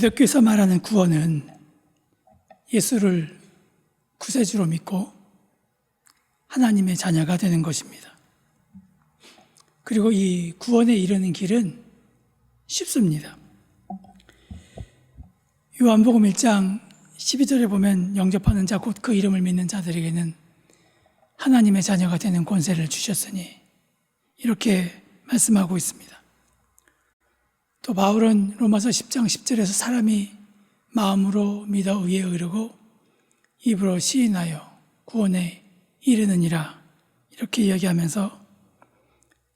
기독교에서 말하는 구원은 예수를 구세주로 믿고 하나님의 자녀가 되는 것입니다. 그리고 이 구원에 이르는 길은 쉽습니다. 요한복음 1장 12절에 보면 영접하는 자 곧 그 이름을 믿는 자들에게는 하나님의 자녀가 되는 권세를 주셨으니 이렇게 말씀하고 있습니다. 또 바울은 로마서 10장 10절에서 사람이 마음으로 믿어 의에 이르고 입으로 시인하여 구원에 이르느니라 이렇게 이야기하면서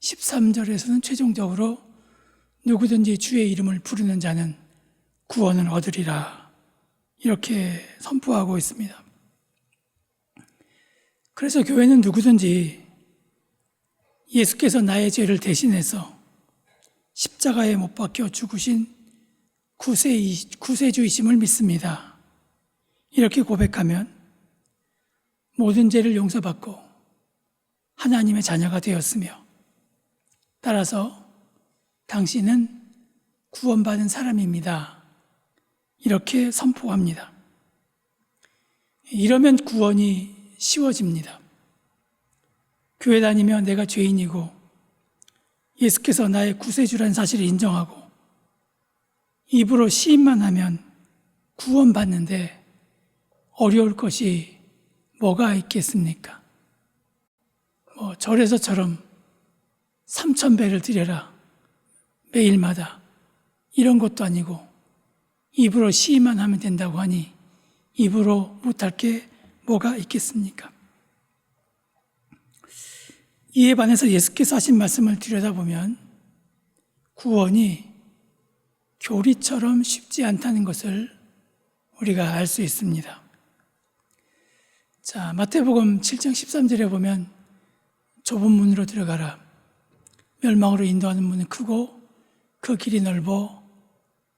13절에서는 최종적으로 누구든지 주의 이름을 부르는 자는 구원을 얻으리라 이렇게 선포하고 있습니다. 그래서 교회는 누구든지 예수께서 나의 죄를 대신해서 십자가에 못 박혀 죽으신 구세주이심을 믿습니다. 이렇게 고백하면 모든 죄를 용서받고 하나님의 자녀가 되었으며 따라서 당신은 구원받은 사람입니다. 이렇게 선포합니다. 이러면 구원이 쉬워집니다. 교회 다니며 내가 죄인이고 예수께서 나의 구세주라는 사실을 인정하고 입으로 시인만 하면 구원받는데 어려울 것이 뭐가 있겠습니까? 절에서처럼 3,000배를 드려라 매일마다 이런 것도 아니고 입으로 시인만 하면 된다고 하니 입으로 못할 게 뭐가 있겠습니까? 이에 반해서 예수께서 하신 말씀을 들여다보면 구원이 교리처럼 쉽지 않다는 것을 우리가 알 수 있습니다. 자, 마태복음 7장 13절에 보면 좁은 문으로 들어가라. 멸망으로 인도하는 문은 크고 그 길이 넓어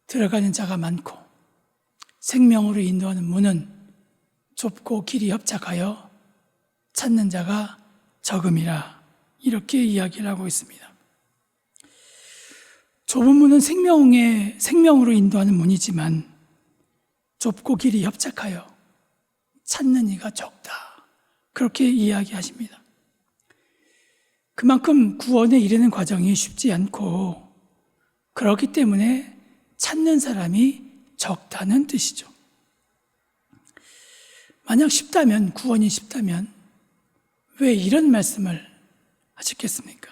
들어가는 자가 많고 생명으로 인도하는 문은 좁고 길이 협착하여 찾는 자가 적음이라 이렇게 이야기를 하고 있습니다. 좁은 문은 생명으로 인도하는 문이지만 좁고 길이 협착하여 찾는 이가 적다. 그렇게 이야기하십니다. 그만큼 구원에 이르는 과정이 쉽지 않고 그렇기 때문에 찾는 사람이 적다는 뜻이죠. 만약 쉽다면, 구원이 쉽다면 왜 이런 말씀을 하셨겠습니까?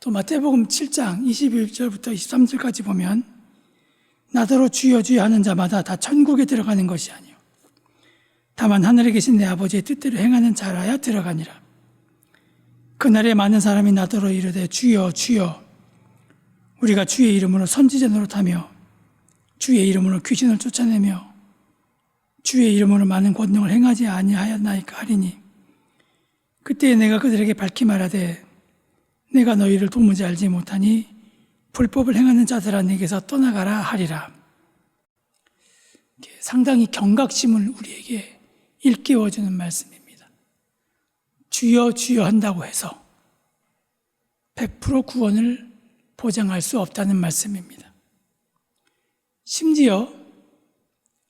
또 마태복음 7장 21절부터 23절까지 보면 나더러 주여 주여 하는 자마다 다 천국에 들어가는 것이 아니요 다만 하늘에 계신 내 아버지의 뜻대로 행하는 자라야 들어가니라. 그날에 많은 사람이 나더러 이르되 주여 주여 우리가 주의 이름으로 선지자 노릇하며 주의 이름으로 귀신을 쫓아내며 주의 이름으로 많은 권능을 행하지 아니하였나이까 하리니 그때 내가 그들에게 밝히 말하되 내가 너희를 도무지 알지 못하니 불법을 행하는 자들아 내게서 떠나가라 하리라. 상당히 경각심을 우리에게 일깨워주는 말씀입니다. 주여 주여 한다고 해서 100% 구원을 보장할 수 없다는 말씀입니다. 심지어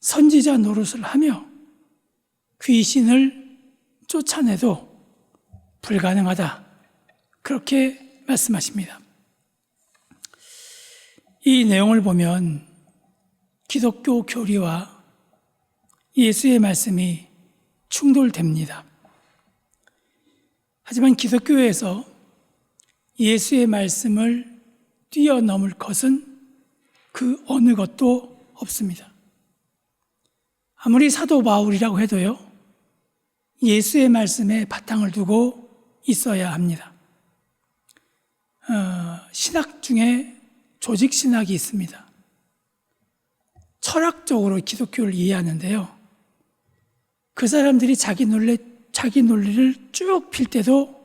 선지자 노릇을 하며 귀신을 쫓아내도 불가능하다. 그렇게 말씀하십니다. 이 내용을 보면 기독교 교리와 예수의 말씀이 충돌됩니다. 하지만 기독교에서 예수의 말씀을 뛰어넘을 것은 그 어느 것도 없습니다. 아무리 사도 바울이라고 해도요, 예수의 말씀에 바탕을 두고 있어야 합니다. 신학 중에 조직 신학이 있습니다. 철학적으로 기독교를 이해하는데요. 그 사람들이 자기 논리를 쭉 필 때도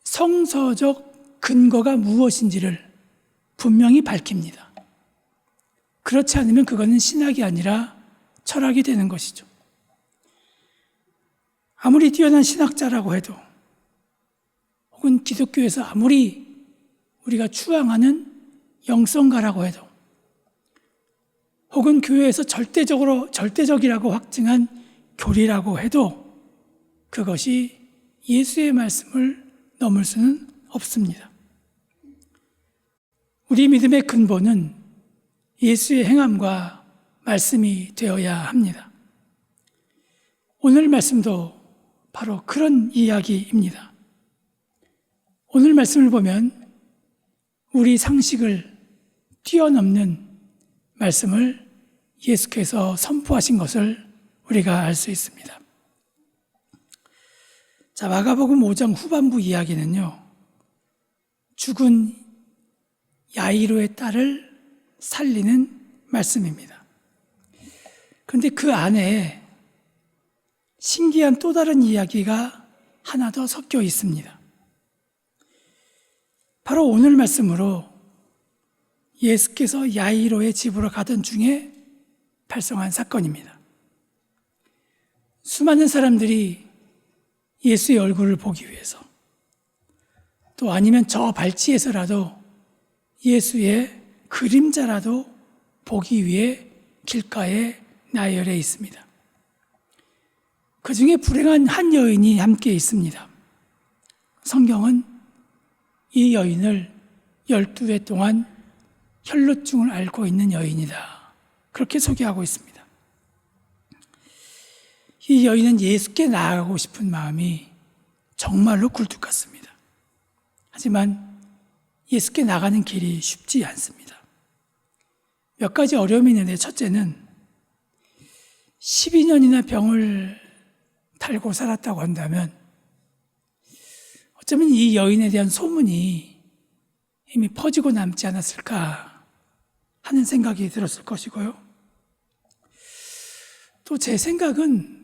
성서적 근거가 무엇인지를 분명히 밝힙니다. 그렇지 않으면 그거는 신학이 아니라 철학이 되는 것이죠. 아무리 뛰어난 신학자라고 해도 혹은 기독교에서 아무리 우리가 추앙하는 영성가라고 해도 혹은 교회에서 절대적이라고 확증한 교리라고 해도 그것이 예수의 말씀을 넘을 수는 없습니다. 우리 믿음의 근본은 예수의 행함과 말씀이 되어야 합니다. 오늘 말씀도 바로 그런 이야기입니다. 오늘 말씀을 보면 우리 상식을 뛰어넘는 말씀을 예수께서 선포하신 것을 우리가 알 수 있습니다. 자, 마가복음 5장 후반부 이야기는요, 죽은 야이로의 딸을 살리는 말씀입니다. 그런데 그 안에 신기한 또 다른 이야기가 하나 더 섞여 있습니다. 바로 오늘 말씀으로 예수께서 야이로의 집으로 가던 중에 발생한 사건입니다. 수많은 사람들이 예수의 얼굴을 보기 위해서, 또 아니면 저 발치에서라도 예수의 그림자라도 보기 위해 길가에 나열해 있습니다. 그 중에 불행한 한 여인이 함께 있습니다. 성경은 이 여인을 12해 동안 혈루증을 앓고 있는 여인이다, 그렇게 소개하고 있습니다. 이 여인은 예수께 나아가고 싶은 마음이 정말로 굴뚝 같습니다. 하지만 예수께 나가는 길이 쉽지 않습니다. 몇 가지 어려움이 있는데, 첫째는 12년이나 병을 달고 살았다고 한다면 어쩌면 이 여인에 대한 소문이 이미 퍼지고 남지 않았을까 하는 생각이 들었을 것이고요. 또 제 생각은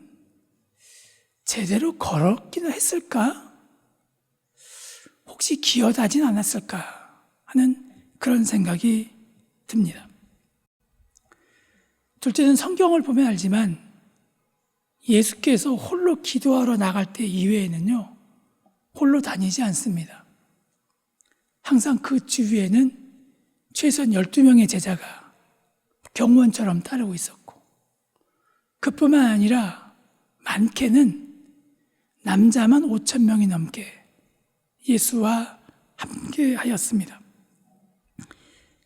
제대로 걸었기는 했을까? 혹시 기어다진 않았을까 하는 그런 생각이 듭니다. 둘째는 성경을 보면 알지만 예수께서 홀로 기도하러 나갈 때 이외에는요, 홀로 다니지 않습니다. 항상 그 주위에는 최소한 12명의 제자가 경무원처럼 따르고 있었고, 그뿐만 아니라 많게는 남자만 5,000명이 넘게 예수와 함께 하였습니다.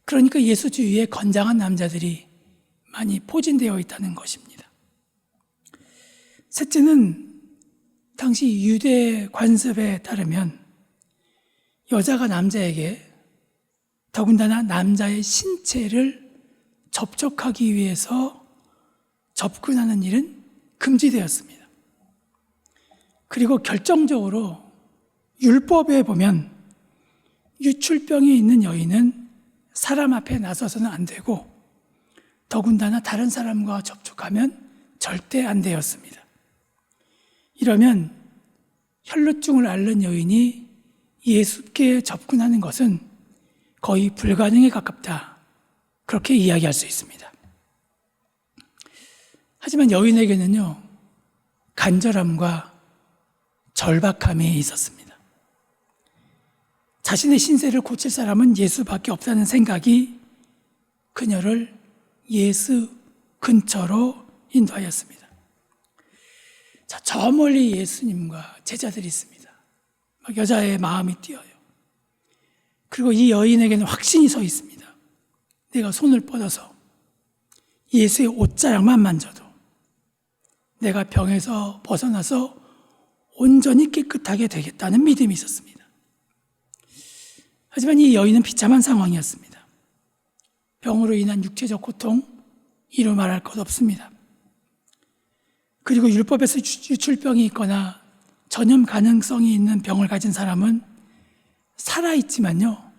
그러니까 예수 주위에 건장한 남자들이 많이 포진되어 있다는 것입니다. 셋째는 당시 유대 관습에 따르면 여자가 남자에게, 더군다나 남자의 신체를 접촉하기 위해서 접근하는 일은 금지되었습니다. 그리고 결정적으로 율법에 보면 유출병이 있는 여인은 사람 앞에 나서서는 안 되고, 더군다나 다른 사람과 접촉하면 절대 안 되었습니다. 이러면 혈루증을 앓는 여인이 예수께 접근하는 것은 거의 불가능에 가깝다, 그렇게 이야기할 수 있습니다. 하지만 여인에게는요, 간절함과 절박함이 있었습니다. 자신의 신세를 고칠 사람은 예수밖에 없다는 생각이 그녀를 예수 근처로 인도하였습니다. 자, 저 멀리 예수님과 제자들이 있습니다. 막 여자의 마음이 뛰어요. 그리고 이 여인에게는 확신이 서 있습니다. 내가 손을 뻗어서 예수의 옷자락만 만져도 내가 병에서 벗어나서 온전히 깨끗하게 되겠다는 믿음이 있었습니다. 하지만 이 여인은 비참한 상황이었습니다. 병으로 인한 육체적 고통, 이루 말할 것 없습니다. 그리고 율법에서 유출병이 있거나 전염 가능성이 있는 병을 가진 사람은 살아있지만요,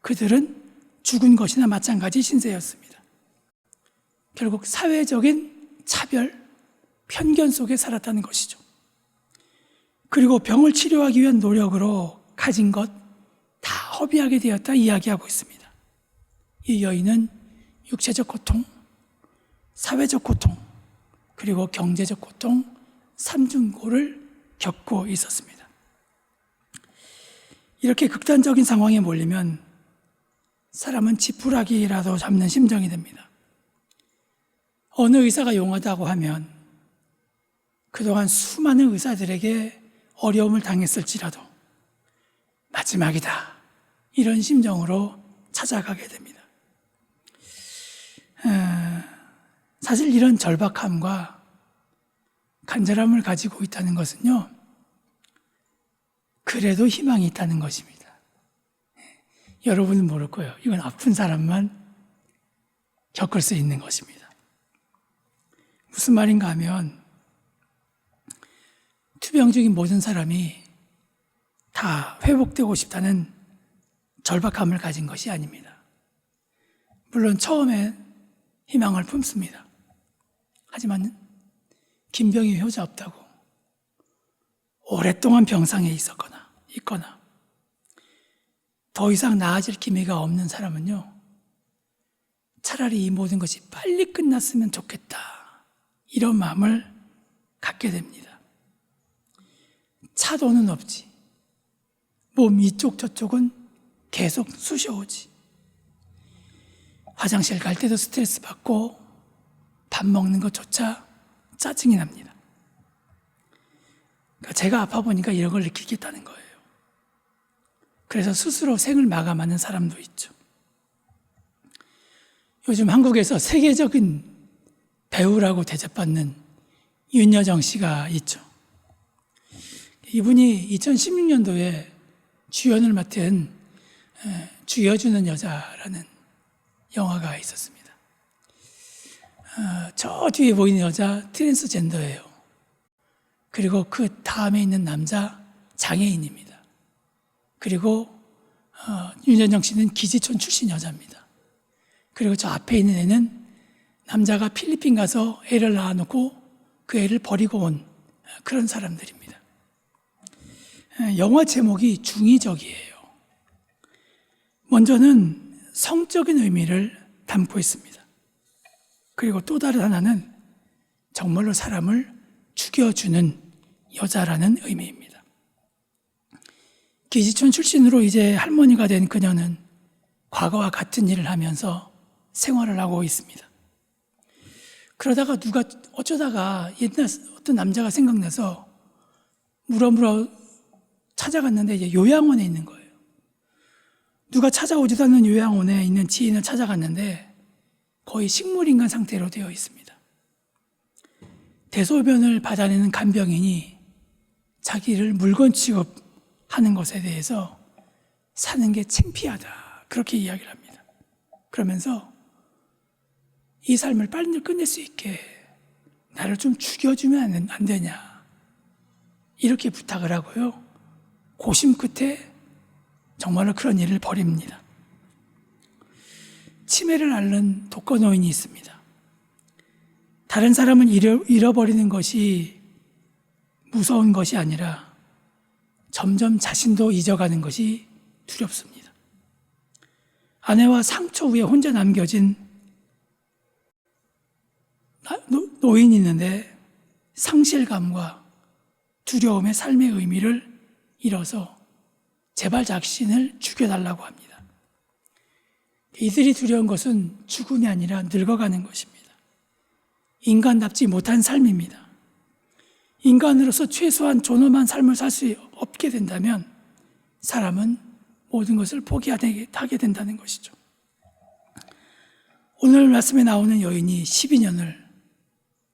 그들은 죽은 것이나 마찬가지 신세였습니다. 결국 사회적인 차별, 편견 속에 살았다는 것이죠. 그리고 병을 치료하기 위한 노력으로 가진 것 다 허비하게 되었다 이야기하고 있습니다. 이 여인은 육체적 고통, 사회적 고통, 그리고 경제적 고통, 삼중고를 겪고 있었습니다. 이렇게 극단적인 상황에 몰리면 사람은 지푸라기라도 잡는 심정이 됩니다. 어느 의사가 용하다고 하면 그동안 수많은 의사들에게 어려움을 당했을지라도 마지막이다, 이런 심정으로 찾아가게 됩니다. 사실 이런 절박함과 간절함을 가지고 있다는 것은요, 그래도 희망이 있다는 것입니다. 여러분은 모를 거예요. 이건 아픈 사람만 겪을 수 있는 것입니다. 무슨 말인가 하면, 투병 중인 모든 사람이 다 회복되고 싶다는 절박함을 가진 것이 아닙니다. 물론 처음엔 희망을 품습니다. 하지만 김병이 효자 없다고 오랫동안 병상에 있거나 더 이상 나아질 기미가 없는 사람은요, 차라리 이 모든 것이 빨리 끝났으면 좋겠다, 이런 마음을 갖게 됩니다. 차도는 없지, 몸 이쪽 저쪽은 계속 쑤셔오지, 화장실 갈 때도 스트레스 받고 밥 먹는 것조차 짜증이 납니다. 그러니까 제가 아파 보니까 이런 걸 느끼겠다는 거예요. 그래서 스스로 생을 마감하는 사람도 있죠. 요즘 한국에서 세계적인 배우라고 대접받는 윤여정 씨가 있죠. 이분이 2016년도에 주연을 맡은 죽여주는 여자라는 영화가 있었습니다. 저 뒤에 보이는 여자 트랜스젠더예요. 그리고 그 다음에 있는 남자 장애인입니다. 그리고 윤여정 씨는 기지촌 출신 여자입니다. 그리고 저 앞에 있는 애는 남자가 필리핀 가서 애를 낳아놓고 그 애를 버리고 온 그런 사람들입니다. 영화 제목이 중의적이에요. 먼저는 성적인 의미를 담고 있습니다. 그리고 또 다른 하나는 정말로 사람을 죽여주는 여자라는 의미입니다. 기지촌 출신으로 이제 할머니가 된 그녀는 과거와 같은 일을 하면서 생활을 하고 있습니다. 그러다가 어쩌다가 옛날 어떤 남자가 생각나서 물어물어 찾아갔는데 이제 요양원에 있는 거예요. 누가 찾아오지도 않는 요양원에 있는 지인을 찾아갔는데 거의 식물인간 상태로 되어 있습니다. 대소변을 받아내는 간병인이 자기를 물건 취급하는 것에 대해서 사는 게 창피하다, 그렇게 이야기를 합니다. 그러면서 이 삶을 빨리 끝낼 수 있게 나를 좀 죽여주면 안 되냐, 이렇게 부탁을 하고요, 고심 끝에 정말로 그런 일을 벌입니다. 치매를 앓는 독거노인이 있습니다. 다른 사람은 잃어버리는 것이 무서운 것이 아니라 점점 자신도 잊어가는 것이 두렵습니다. 아내와 상처 위에 혼자 남겨진 노인이 있는데 상실감과 두려움의 삶의 의미를 잃어서 제발 자신을 죽여달라고 합니다. 이들이 두려운 것은 죽음이 아니라 늙어가는 것입니다. 인간답지 못한 삶입니다. 인간으로서 최소한 존엄한 삶을 살 수 없게 된다면 사람은 모든 것을 포기하게 된다는 것이죠. 오늘 말씀에 나오는 여인이 12년을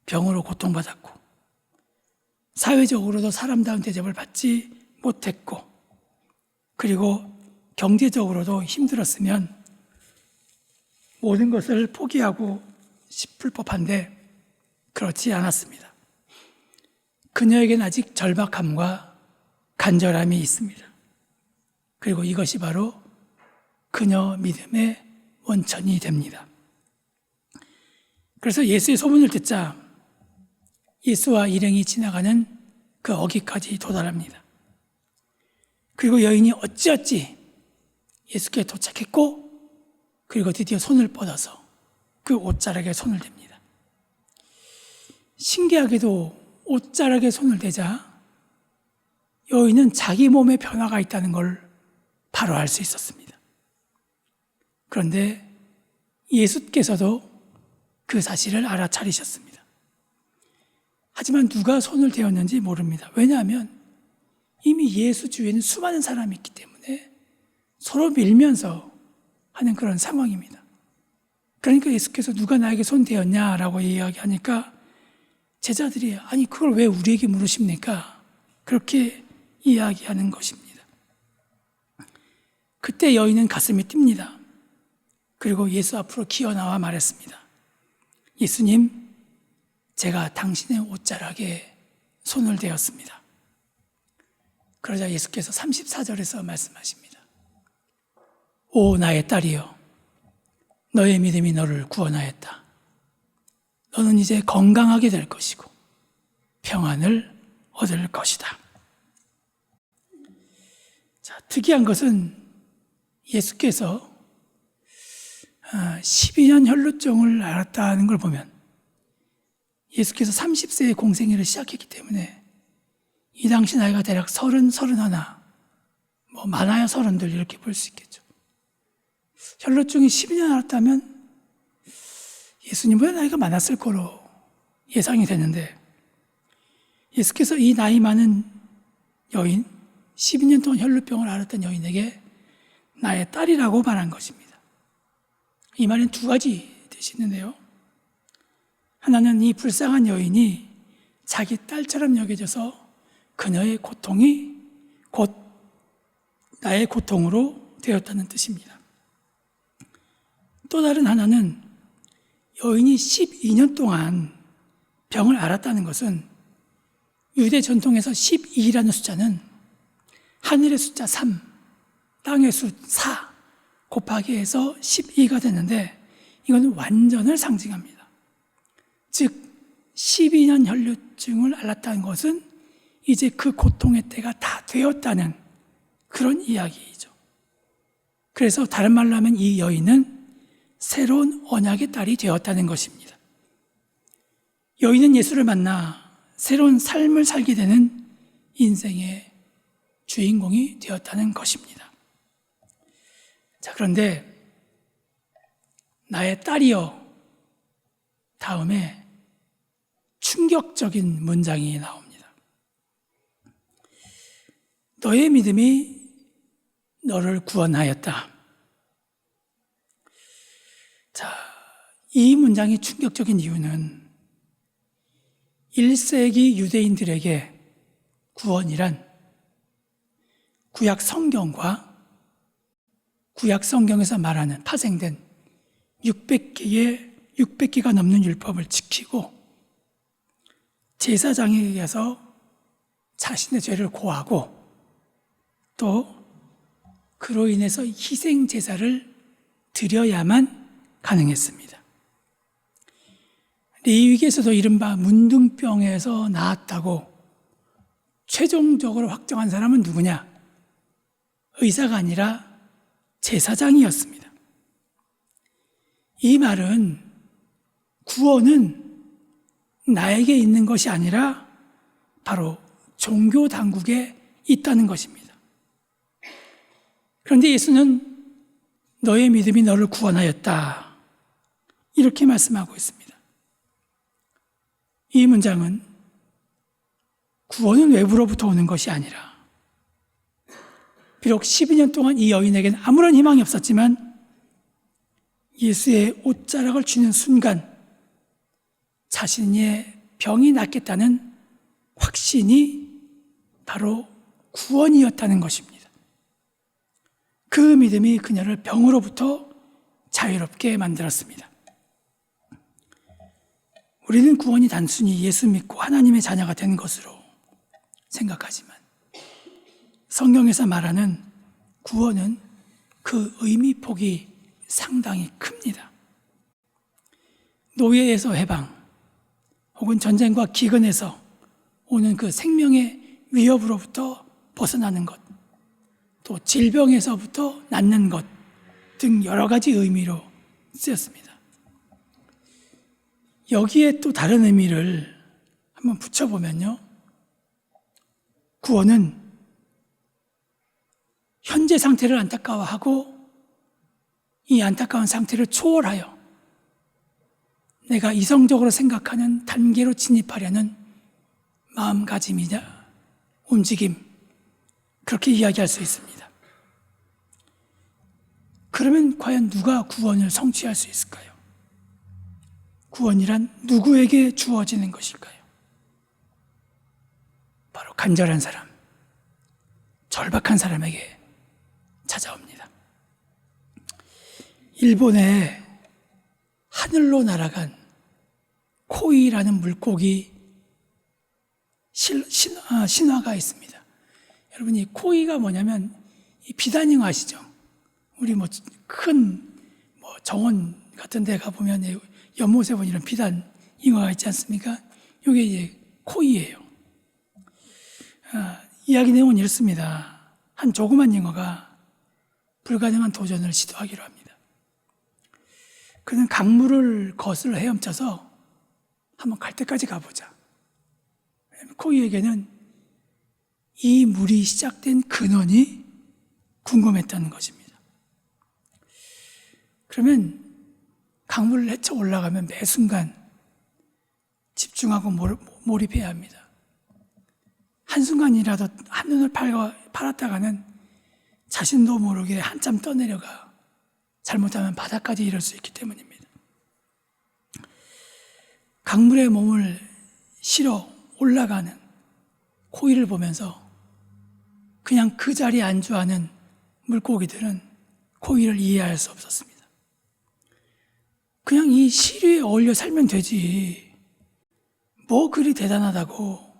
병으로 고통받았고 사회적으로도 사람다운 대접을 받지 못했고 그리고 경제적으로도 힘들었으면 모든 것을 포기하고 싶을 법한데 그렇지 않았습니다. 그녀에게는 아직 절박함과 간절함이 있습니다. 그리고 이것이 바로 그녀 믿음의 원천이 됩니다. 그래서 예수의 소문을 듣자 예수와 일행이 지나가는 그 어귀까지 도달합니다. 그리고 여인이 어찌어찌 예수께 도착했고 그리고 드디어 손을 뻗어서 그 옷자락에 손을 댑니다. 신기하게도 옷자락에 손을 대자 여인은 자기 몸에 변화가 있다는 걸 바로 알 수 있었습니다. 그런데 예수께서도 그 사실을 알아차리셨습니다. 하지만 누가 손을 대었는지 모릅니다. 왜냐하면 이미 예수 주위에는 수많은 사람이 있기 때문에 서로 밀면서 하는 그런 상황입니다. 그러니까 예수께서 누가 나에게 손 대었냐라고 이야기하니까 제자들이 아니 그걸 왜 우리에게 물으십니까? 그렇게 이야기하는 것입니다. 그때 여인은 가슴이 뜁니다. 그리고 예수 앞으로 기어나와 말했습니다. 예수님, 제가 당신의 옷자락에 손을 대었습니다. 그러자 예수께서 34절에서 말씀하십니다. 오 나의 딸이여, 너의 믿음이 너를 구원하였다. 너는 이제 건강하게 될 것이고 평안을 얻을 것이다. 자, 특이한 것은 예수께서 12년 혈루증을 앓았다는 걸 보면 예수께서 30세에 공생애를 시작했기 때문에 이 당시 나이가 대략 30, 31, 많아야 32 이렇게 볼 수 있겠죠. 혈루증이 12년 앓았다면 예수님보다 나이가 많았을 거로 예상이 되는데 예수께서 이 나이 많은 여인, 12년 동안 혈루병을 앓았던 여인에게 나의 딸이라고 말한 것입니다. 이 말은 두 가지 뜻이 있는데요. 하나는 이 불쌍한 여인이 자기 딸처럼 여겨져서 그녀의 고통이 곧 나의 고통으로 되었다는 뜻입니다. 또 다른 하나는 여인이 12년 동안 병을 앓았다는 것은 유대 전통에서 12라는 숫자는 하늘의 숫자 3, 땅의 수 4 곱하기 해서 12가 됐는데 이건 완전을 상징합니다. 즉 12년 혈루증을 앓았다는 것은 이제 그 고통의 때가 다 되었다는 그런 이야기이죠. 그래서 다른 말로 하면 이 여인은 새로운 언약의 딸이 되었다는 것입니다. 여인은 예수를 만나 새로운 삶을 살게 되는 인생의 주인공이 되었다는 것입니다. 자, 그런데 나의 딸이여 다음에 충격적인 문장이 나옵니다. 너의 믿음이 너를 구원하였다. 자, 이 문장이 충격적인 이유는 1세기 유대인들에게 구원이란 구약 성경과 구약 성경에서 말하는 파생된 600개가 넘는 율법을 지키고 제사장에게 가서 자신의 죄를 고하고 또 그로 인해서 희생 제사를 드려야만 가능했습니다. 레위기에서도 이른바 문둥병에서 나았다고 최종적으로 확정한 사람은 누구냐? 의사가 아니라 제사장이었습니다. 이 말은 구원은 나에게 있는 것이 아니라 바로 종교 당국에 있다는 것입니다. 그런데 예수는 너의 믿음이 너를 구원하였다. 이렇게 말씀하고 있습니다. 이 문장은 구원은 외부로부터 오는 것이 아니라 비록 12년 동안 이 여인에게는 아무런 희망이 없었지만 예수의 옷자락을 쥐는 순간 자신의 병이 낫겠다는 확신이 바로 구원이었다는 것입니다. 그 믿음이 그녀를 병으로부터 자유롭게 만들었습니다. 우리는 구원이 단순히 예수 믿고 하나님의 자녀가 된 것으로 생각하지만 성경에서 말하는 구원은 그 의미 폭이 상당히 큽니다. 노예에서 해방 혹은 전쟁과 기근에서 오는 그 생명의 위협으로부터 벗어나는 것, 또 질병에서부터 낫는 것 등 여러 가지 의미로 쓰였습니다. 여기에 또 다른 의미를 한번 붙여보면요. 구원은 현재 상태를 안타까워하고 이 안타까운 상태를 초월하여 내가 이성적으로 생각하는 단계로 진입하려는 마음가짐이냐 움직임, 그렇게 이야기할 수 있습니다. 그러면 과연 누가 구원을 성취할 수 있을까요? 구원이란 누구에게 주어지는 것일까요? 바로 간절한 사람, 절박한 사람에게 찾아옵니다. 일본에 하늘로 날아간 코이라는 물고기 신화가 있습니다. 여러분, 이 코이가 뭐냐면 이 비단잉어 아시죠? 우리 큰 정원 같은 데 가보면 연못에 보면 이런 비단잉어가 있지 않습니까? 이게 이제 코이예요. 이야기 내용은 이렇습니다. 한 조그만 잉어가 불가능한 도전을 시도하기로 합니다. 그는 강물을 거슬러 헤엄쳐서 한번 갈 때까지 가보자. 코이에게는 이 물이 시작된 근원이 궁금했다는 것입니다. 그러면 강물을 헤쳐 올라가면 매 순간 집중하고 몰입해야 합니다. 한순간이라도 한눈을 팔았다가는 자신도 모르게 한참 떠내려가 잘못하면 바다까지 이를 수 있기 때문입니다. 강물에 몸을 실어 올라가는 코이를 보면서 그냥 그 자리에 안주하는 물고기들은 코이를 이해할 수 없었습니다. 그냥 이 시류에 어울려 살면 되지, 뭐 그리 대단하다고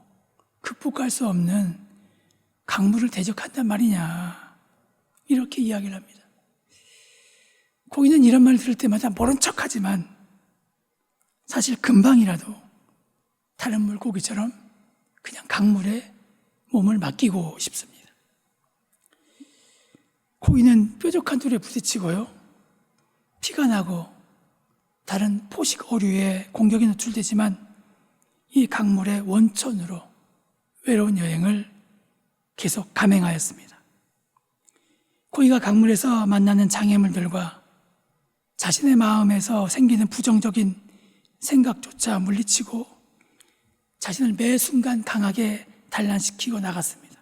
극복할 수 없는 강물을 대적한단 말이냐, 이렇게 이야기를 합니다. 코이는 이런 말을 들을 때마다 모른 척하지만 사실 금방이라도 다른 물고기처럼 그냥 강물에 몸을 맡기고 싶습니다. 코이는 뾰족한 돌에 부딪히고요, 피가 나고 다른 포식 어류의 공격에 노출되지만 이 강물의 원천으로 외로운 여행을 계속 감행하였습니다. 코이가 강물에서 만나는 장애물들과 자신의 마음에서 생기는 부정적인 생각조차 물리치고 자신을 매 순간 강하게 단련시키고 나갔습니다.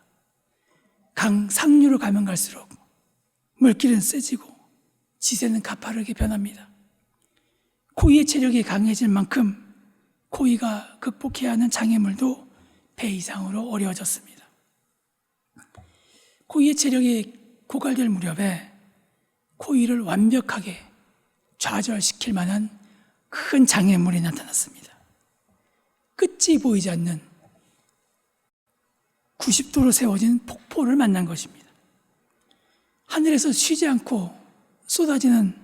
강 상류로 가면 갈수록 물길은 세지고 지세는 가파르게 변합니다. 코이의 체력이 강해질 만큼 코이가 극복해야 하는 장애물도 배 이상으로 어려워졌습니다. 코이의 체력이 고갈될 무렵에 코이를 완벽하게 좌절시킬 만한 큰 장애물이 나타났습니다. 끝이 보이지 않는 90도로 세워진 폭포를 만난 것입니다. 하늘에서 쉬지 않고 쏟아지는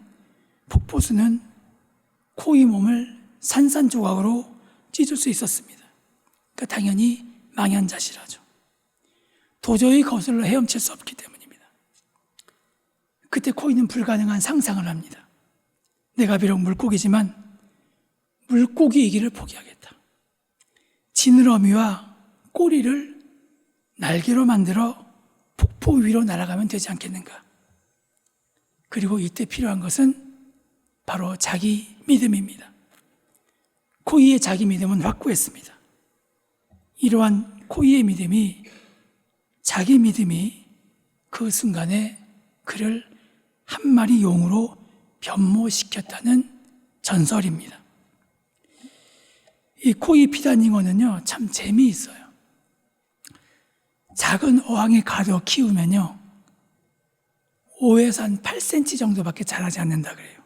폭포수는 코이 몸을 산산조각으로 찢을 수 있었습니다. 그러니까 당연히 망연자실하죠. 도저히 거슬러 헤엄칠 수 없기 때문입니다. 그때 코이는 불가능한 상상을 합니다. 내가 비록 물고기지만 물고기이기를 포기하겠다. 지느러미와 꼬리를 날개로 만들어 폭포 위로 날아가면 되지 않겠는가. 그리고 이때 필요한 것은 바로 자기 믿음입니다. 코이의 자기 믿음은 확고했습니다. 이러한 코이의 믿음이, 자기 믿음이 그 순간에 그를 한 마리 용으로 변모시켰다는 전설입니다. 이 코이 비단잉어는요, 참 재미있어요. 작은 어항에 가둬 키우면요, 5에서 한 8cm 정도밖에 자라지 않는다 그래요.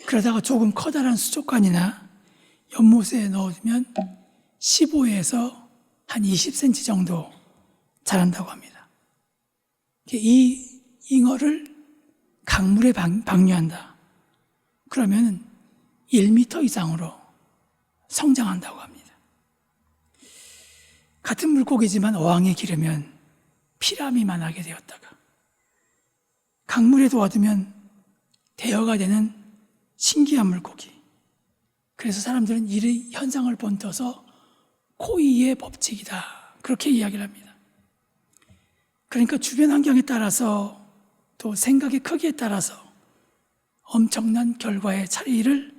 그러다가 조금 커다란 수족관이나 연못에 넣어두면 15에서 한 20cm 정도 자란다고 합니다. 이 잉어를 강물에 방류한다. 그러면 1m 이상으로 성장한다고 합니다. 같은 물고기지만 어항에 기르면 피라미만 하게 되었다가 강물에 놓아두면 대어가 되는 신기한 물고기. 그래서 사람들은 이 현상을 본떠서 코이의 법칙이다, 그렇게 이야기를 합니다. 그러니까 주변 환경에 따라서 또 생각의 크기에 따라서 엄청난 결과의 차이를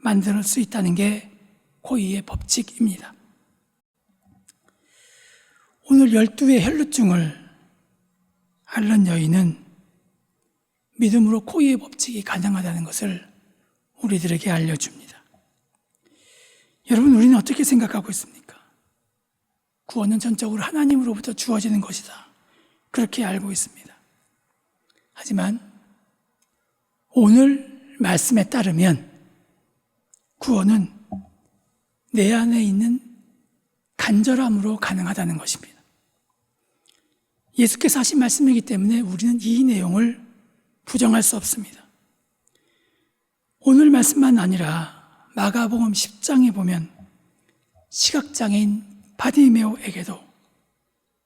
만들 수 있다는 게 고의의 법칙입니다. 오늘 12의 혈루증을 앓는 여인은 믿음으로 고의의 법칙이 가능하다는 것을 우리들에게 알려줍니다. 여러분, 우리는 어떻게 생각하고 있습니까? 구원은 전적으로 하나님으로부터 주어지는 것이다, 그렇게 알고 있습니다. 하지만 오늘 말씀에 따르면 구원은 내 안에 있는 간절함으로 가능하다는 것입니다. 예수께서 하신 말씀이기 때문에 우리는 이 내용을 부정할 수 없습니다. 오늘 말씀만 아니라 마가복음 10장에 보면 시각장애인 바디메오에게도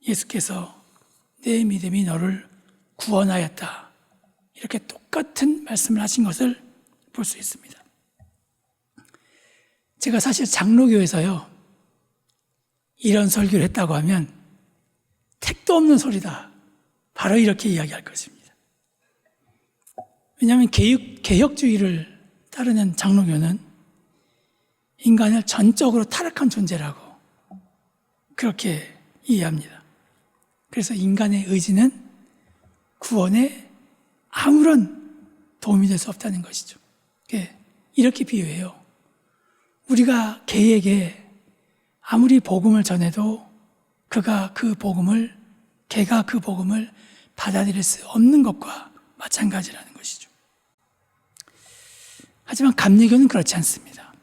예수께서 내 믿음이 너를 구원하였다, 이렇게 똑같은 말씀을 하신 것을 볼 수 있습니다. 제가 사실 장로교에서요, 이런 설교를 했다고 하면 택도 없는 소리다, 바로 이렇게 이야기할 것입니다. 왜냐하면 개혁주의를 따르는 장로교는 인간을 전적으로 타락한 존재라고 그렇게 이해합니다. 그래서 인간의 의지는 구원에 아무런 도움이 될 수 없다는 것이죠. 이렇게 비유해요. 우리가 개에게 아무리 복음을 전해도 걔가 그 복음을 받아들일 수 없는 것과 마찬가지라는 것이죠. 하지만 감리교는 그렇지 않습니다.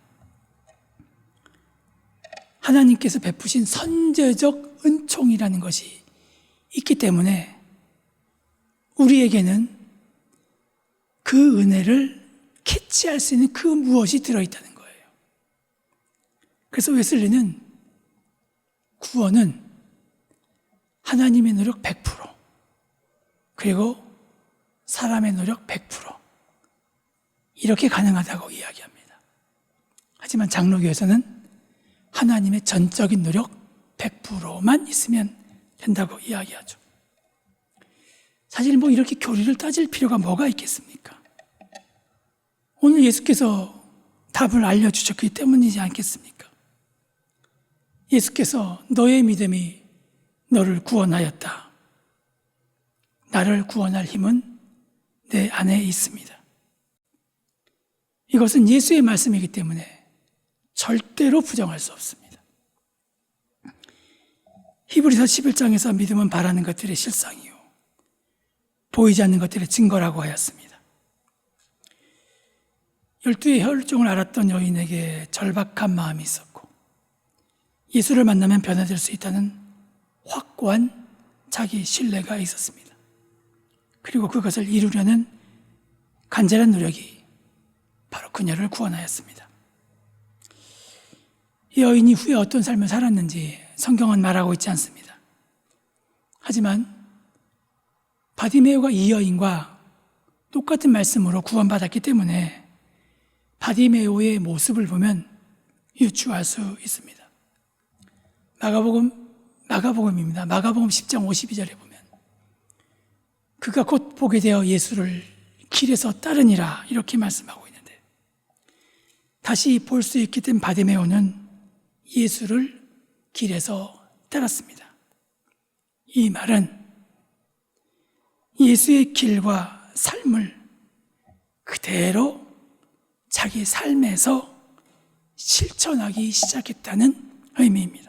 하나님께서 베푸신 선제적 은총이라는 것이 있기 때문에 우리에게는 그 은혜를 캐치할 수 있는 그 무엇이 들어있다는 거예요. 그래서 웨슬리는 구원은 하나님의 노력 100%, 그리고 사람의 노력 100%, 이렇게 가능하다고 이야기합니다. 하지만 장로교에서는 하나님의 전적인 노력 100%만 있으면 된다고 이야기하죠. 사실 이렇게 교리를 따질 필요가 뭐가 있겠습니까? 오늘 예수께서 답을 알려주셨기 때문이지 않겠습니까? 예수께서 너의 믿음이 너를 구원하였다, 나를 구원할 힘은 내 안에 있습니다. 이것은 예수의 말씀이기 때문에 절대로 부정할 수 없습니다. 히브리서 11장에서 믿음은 바라는 것들의 실상이요 보이지 않는 것들의 증거라고 하였습니다. 12의 혈루증을 앓았던 여인에게 절박한 마음이 있었고 예수를 만나면 변화될 수 있다는 확고한 자기 신뢰가 있었습니다. 그리고 그것을 이루려는 간절한 노력이 바로 그녀를 구원하였습니다. 이 여인이 후에 어떤 삶을 살았는지 성경은 말하고 있지 않습니다. 하지만 바디메오가 이 여인과 똑같은 말씀으로 구원받았기 때문에 바디메오의 모습을 보면 유추할 수 있습니다. 마가복음입니다. 마가복음 10장 52절에 보면 그가 곧 보게 되어 예수를 길에서 따르니라, 이렇게 말씀하고 있는데, 다시 볼 수 있게 된 바디메오는 예수를 길에서 따랐습니다. 이 말은 예수의 길과 삶을 그대로 자기 삶에서 실천하기 시작했다는 의미입니다.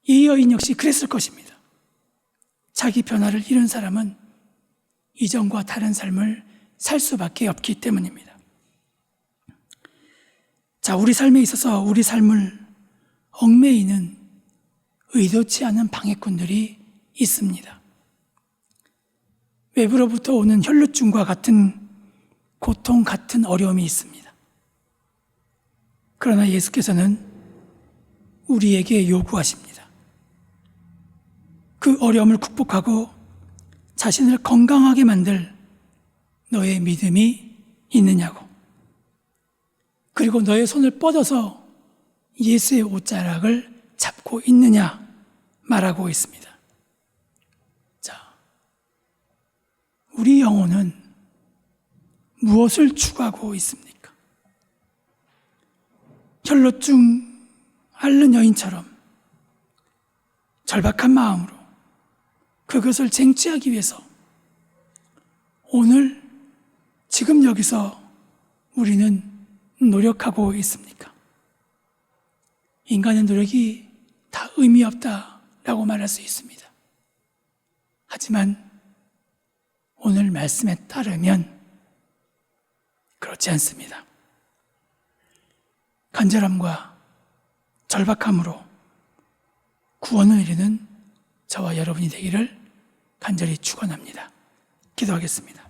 이 여인 역시 그랬을 것입니다. 자기 변화를 이룬 사람은 이전과 다른 삶을 살 수밖에 없기 때문입니다. 자, 우리 삶에 있어서 우리 삶을 얽매이는 의도치 않은 방해꾼들이 있습니다. 외부로부터 오는 혈루증과 같은 고통, 같은 어려움이 있습니다. 그러나 예수께서는 우리에게 요구하십니다. 그 어려움을 극복하고 자신을 건강하게 만들 너의 믿음이 있느냐고, 그리고 너의 손을 뻗어서 예수의 옷자락을 잡고 있느냐 말하고 있습니다. 자, 우리 영혼은 무엇을 추구하고 있습니까? 혈로증 앓는 여인처럼 절박한 마음으로 그것을 쟁취하기 위해서 오늘 지금 여기서 우리는 노력하고 있습니까? 인간의 노력이 다 의미 없다라고 말할 수 있습니다. 하지만 오늘 말씀에 따르면 그렇지 않습니다. 간절함과 절박함으로 구원을 이루는 저와 여러분이 되기를 간절히 축원합니다. 기도하겠습니다.